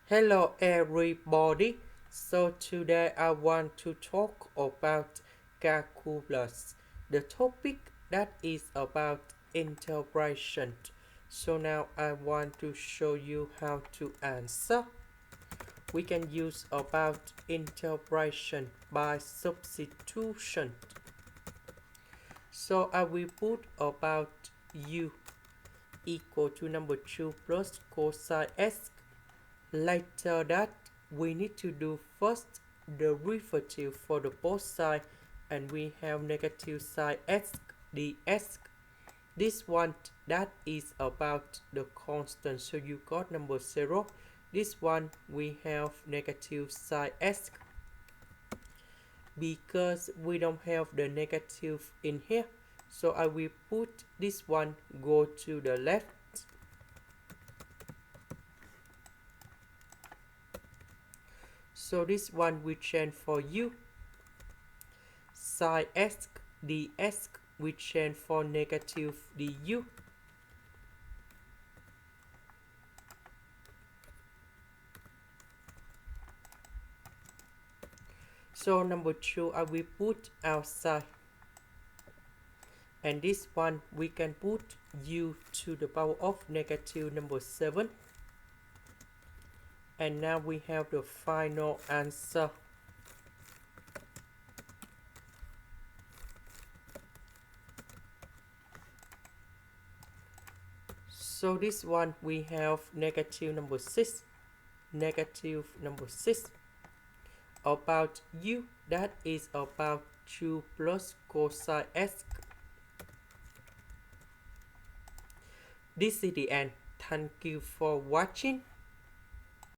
Hello everybody. So today I want to talk about calculus, the topic that is about integration. So now I want to show you how to answer. We can use about integration by substitution. So I will put about u equal to number 2 plus cosine x. Later that we need to do first the derivative for the both side, and we have negative sine x dx. This one that is about the constant, so you got number 0. This one we have negative sine x. Because we don't have the negative in here, so I will put this one go to the left. So this one we change for u. Sine x dx we change for negative du. So number 2 I will put outside. And this one we can put u to the power of negative number 7. And now we have the final answer. So this one we have negative number 6. Negative number 6. About u, that is about 2 plus cosine x. This is the end. Thank you for watching.